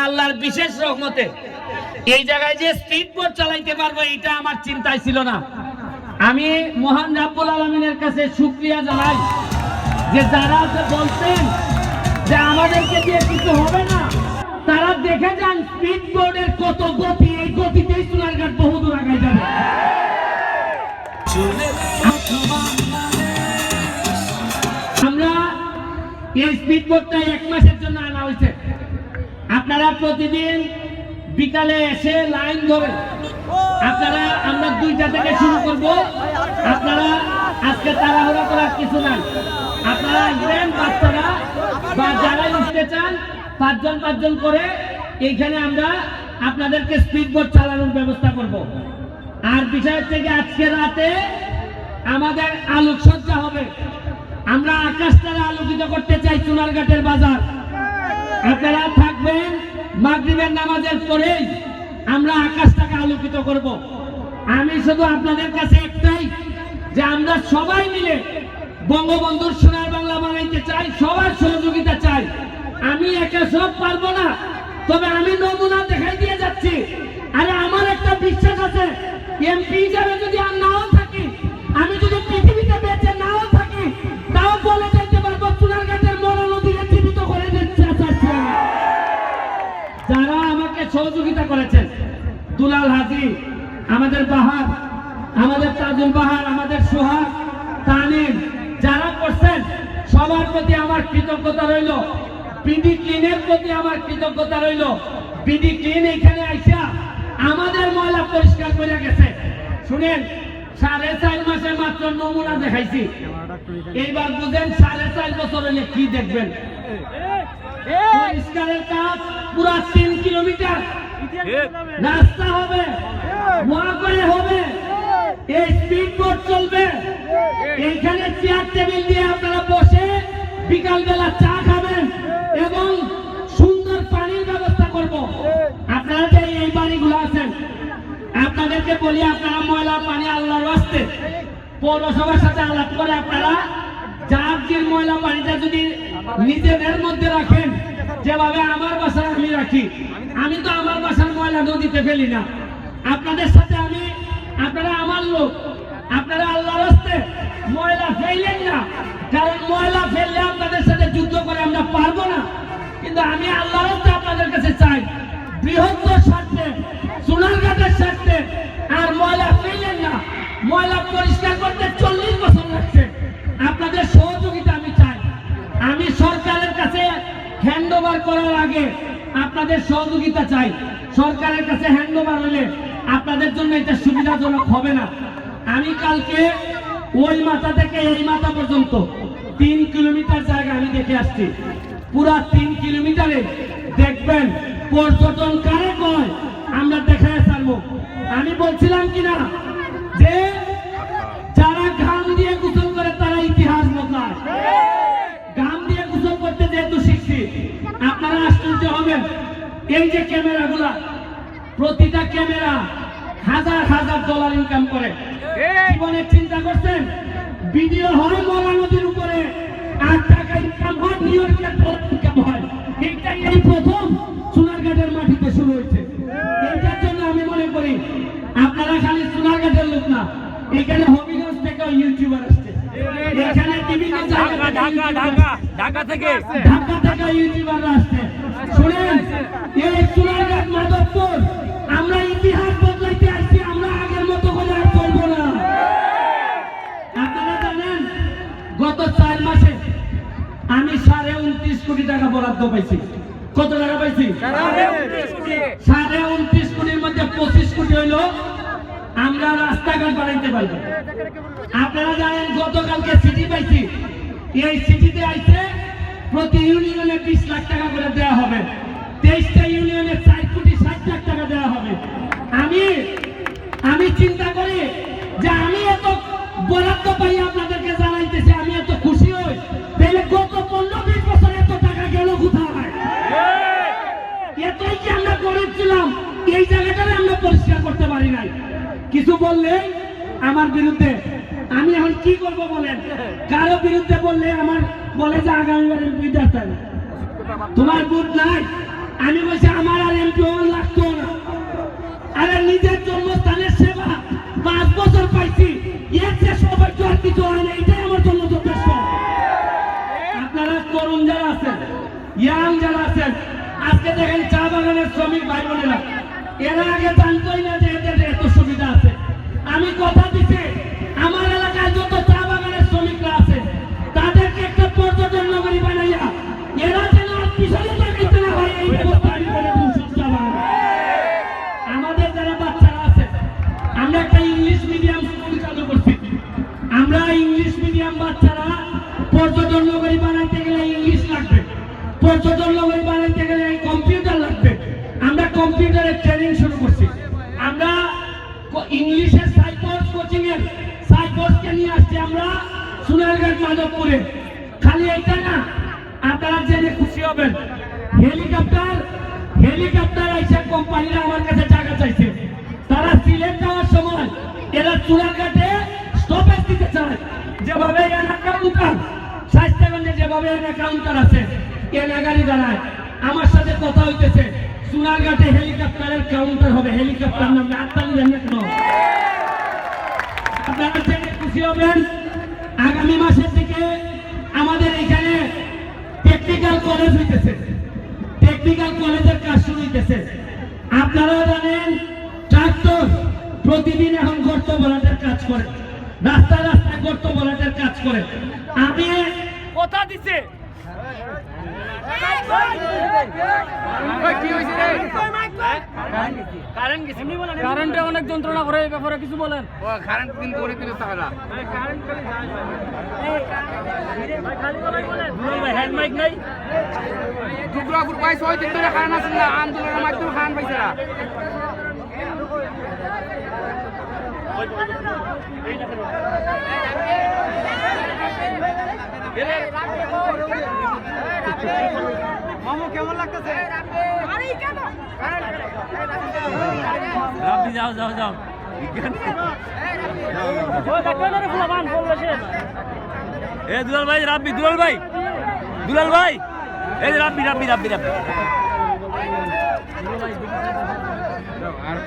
আল্লাহর বিশেষ রহমতে এই জায়গায় যে স্পিড বোট চালাইতে পারবো এটা আমার চিন্তায় ছিল না। আমি মহান রাব্বুল আলামিনের কাছে শুকরিয়া জানাই যে যারা বলতেন যে আমাদেরকে দিয়ে কিছু হবে না, তারা দেখে যান স্পিড বোর্ডের কত গতি, এই গতিতেই সোনারঘাট বহুদূর আগায় যাবে। আমরা এই স্পিড বোর্ডটা 1 মাসের জন্য আনা হয়েছে। আপনারা প্রতিদিন বিকালে এসে লাইন ধরে আপনারা, আমরা 2টা থেকে শুরু করব। আপনারা আজকে তাড়াহুড়া করার কিছু নাই, আপনারা আসবেন, বাচ্চারা বা যারা উঠতে চান 5 জন করে এইখানে আমরা আপনাদেরকে স্পিড বোট চালানোর ব্যবস্থা করব। আর বিষয় হচ্ছে যে আজকে রাতে আমাদের আলোকসজ্জা হবে। আমরা আকাশটাকে আলোকিত করতে চাই সোনারঘাটের বাজার। আপনারা থাকবেন, মাগরিবের নামাজের পরেই আমরা আকাশটাকে আলোকিত করব। আমি শুধু আপনাদের কাছে একটাই, যে আমরা সবাই মিলে বঙ্গবন্ধুর সোনার বাংলা বানাইতে চাই, সবার সহযোগিতা চাই। আমি একা সব পারবো না, তবে আমি নমুনা দেখাই দিয়ে যাচ্ছি। আরে আমার একটা বিশ্বাস আছে, এমপি হিসাবে যদি আর নাও থাকি, আমি যদি পৃথিবীতে বেঁচে নাও থাকি, তাও বলে যেতে পারবো সোনারঘাটের মরা নদীকে জীবিত করে দিচ্ছে। যারা আমাকে সহযোগিতা করেছেন, দুলাল হাজি, আমাদের বাহার, আমাদের তাজুল বাহার, আমাদের সোহাগ, তানিম, যারা করছেন সবার প্রতি আমার কৃতজ্ঞতা রইল। বিডি ক্লিনের প্রতি আমার কৃতজ্ঞতা রইল। বিডি ক্লিন এখানে আইসা আমাদের ময়লা পরিষ্কার করে গেছে। শুনেন, 4.5 মাসে মাত্র নমুনা দেখাইছি। এইবার বুঝেন 4.5 বছর হলে কি দেখবেন। পরিষ্কারের কাজ পুরা 3 কিলোমিটার রাস্তা হবে, ওয়াকওয়ে হবে, এই স্পিড বোট চলবে। এইখানে চেয়ার টেবিল দিয়ে আপনারা বসে বিকাল বেলা চা খাবেন এবং সুন্দর পানির ব্যবস্থা করব। আপনারা যে এই বাড়িগুলো আছেন, আপনাদেরকে বলি, আপনারা ময়লা পানি আল্লাহর ওয়াস্তে পৌরসভার সাথে আলাপ করে আপনারা যার যে ময়লা পানিটা যদি নিজেদের মধ্যে রাখেন, যেভাবে আমার বাসায় আমি রাখি, আমি তো আমার বাসার ময়লা নদীতে ফেলি না। আপনাদের সাথে আমি, আপনারা আমার লোক, আপনারা আল্লাহর রাস্তে ময়লা ফেললেন না, কারণ ময়লা ফেললে আপনাদের সাথে যুদ্ধ করে আমরা পারবো না। কিন্তু আমি আল্লাহর রাস্তে আপনাদের কাছে চাই, বৃহত্তর স্বার্থে, সোনারঘাটের স্বার্থে আর ময়লা ফেললেন না। ময়লা পরিষ্কার করতে 40 বছর লাগছে, আপনাদের সহযোগিতা আমি চাই। আমি সরকারের কাছে হ্যান্ড ওভার করার আগে আপনাদের সহযোগিতা চাই। সরকারের কাছে হ্যান্ড ওভার হলে আপনাদের জন্য এটা সুবিধাজনক হবে না। আমি কালকে ওই মাথা থেকে এই মাথা পর্যন্ত 3 কিলোমিটার জায়গা আমি দেখে আসছি। পুরা 3 কিলোমিটারে দেখবেন পর্যটন কারে কয় আমরা দেখায় ছাড়বো। আমি বলছিলাম কিনা যে যারা ঘাম দিয়ে গোসল করে তারা ইতিহাস বদলায়। ঘাম দিয়ে গোসল করতে যেহেতু শিখছি, আপনারা আশ্চর্য হবেন। এই যে ক্যামেরাগুলা, প্রতিটা ক্যামেরা $1000 ইনকাম করে। জীবনে চিন্তা করছেন, ভিডিও হয় মরা নদীর উপরে, 8 টাকা ইনকাম হয়, নিউ ইয়র্কের ইনকাম হয়। এইটাই এই প্রথম সোনারঘাটের মাটিতে শুরু হয়েছে। এইটার জন্য আমি মনে করি আপনারা খালি সোনারঘাটের লোক না, এখানে হবিগঞ্জ থেকে ইউটিউবার আসছে, এখানে বিভিন্ন জায়গা ঢাকা থেকে ইউটিউবার আসছে। শুনেন, এই সোনারঘাট মাধবপুর আমরা ইতিহাস বদলাইতে আসছি, আমরা আগের মতো করে আর চলবো না। আপনারা জানেন গত 4 মাসে আমি 29.5 কোটি টাকা বরাদ্দ পাইছি। কত টাকা পাইছি? 29.5 কোটির মধ্যে 25 কোটি হইলো আমরা রাস্তাঘাট বানাইতে পারবো। আপনারা জানেন গতকালকে চিঠি পাইছি, এই চিঠিতে আইছে প্রতি ইউনিয়নে 20 লাখ টাকা করে দেওয়া হবে। 23টা ইউনিয়নে 4 কোটি 60 লাখ টাকা দেওয়া হবে। আমি চিন্তা করি যে আমি এত বরাদ্দ পাই আপনাদেরকে জানাইতেছি, আমি এত খুশি হই। তাহলে গত 15-20 বছর এত টাকা গেল কোথায়? এতই কি আমরা গরিব ছিলাম? এই জায়গাটারে আমরা পরিষ্কার করতে পারি নাই। কিছু বললে আমার বিরুদ্ধে আমি এখন কি করব বলেন? কারো বিরুদ্ধে বললে আমার বলে যে আগামীবার এমপি দিতে হবে, তোমার ভোট নাই। আমি বলছি আমার আর এমপি লাগতো না। আরে নিজের জন্মস্থানের সেবা 5 বছর পাইছি, এর যে সৌভাগ্য আর কিছু হয় না, এটাই আমার জন্য যথেষ্ট। আপনারা তরুণ যারা আছেন, ইয়াং যারা আছেন, আজকে দেখেন চা বাগানের শ্রমিক ভাই বোনেরা, এরা আগে জানতোই না যে এদের এত সুবিধা আছে। আমি কথা দিচ্ছি, আমার এলাকায় যত চা বাগানের শ্রমিকরা আছে তাদেরকে একটা পর্যটন নগরী বানাইয়া এরা যেন আর পিছনে তাকাইতে না হয়, এই ব্যবস্থা আমি করে দিন সব চা বাগানে। আমাদের যারা বাচ্চারা আছে, আমরা একটা ইংলিশ মিডিয়াম স্কুল চালু করছি। আমরা ইংলিশ মিডিয়াম বাচ্চারা পর্যটন নগরী বানাইতে গেলে ইংলিশ লাগবে, পর্যটন নগরী বানাইতে গেলে কম্পিউটার লাগবে। আমরা কম্পিউটারের ট্রেনিং শুরু করছি। আমরা ইংলিশের সাইকোর্স কোচিং এর সাইকোর্সকে নিয়ে আসছি আমরা সোনারঘাট মাধবপুরে। খালি এটা না, আপনারা জেনে খুশি হবেন, হেলিকপ্টার আইসা কোম্পানিরা আমার কাছে টাকা চাইছে। তারা সিলেট যাওয়ার সময় এরা সোনারঘাটে স্টপেজ দিতে চায়। যেভাবে কাউন্টার স্বাস্থ্যগঞ্জে যেভাবে কাউন্টার আছে, এনে গাড়ি দাঁড়ায়। আমার সাথে কথা হইতেছে, সোনারঘাটে হেলিকপ্টারের কাউন্টার হবে। হেলিকপ্টার নামে আত্মালি জানেন কেন? আপনারা জেনে খুশি হবেন, আগামী মাসের দিকে আমাদের এখানে টেকনিক্যাল কলেজ হইতেছে, টেকনিক্যাল কলেজের কাজ শুরু হইতেছে। আপনারা জানেন ট্রাক্টর প্রতিদিন এখন গর্ত ভরাটের কাজ করে, রাস্তায় রাস্তায় গর্ত ভরাটের কাজ করে। আমি কথা দিছে কারেন্টে অনেক যন্ত্রণা করে, এই ব্যাপারে কিছু বলেন। কারেন্ট কিন্তু করে দিলে তাহলে হ্যান্ড মাইক নাই, দুর্গাপুর পাইছে ওই দিন ধরে খান আসলে আন্দোলনের মাধ্যমে খান পাইছে না। মামু কেমন লাগতেছে? রাব্বি যাও যাও যাও, এ দুলাল ভাই, রাব্বি দুলাল ভাই, দুলাল ভাই, এই রাব্বি রাব্বি রাব্বি রাব্বি আর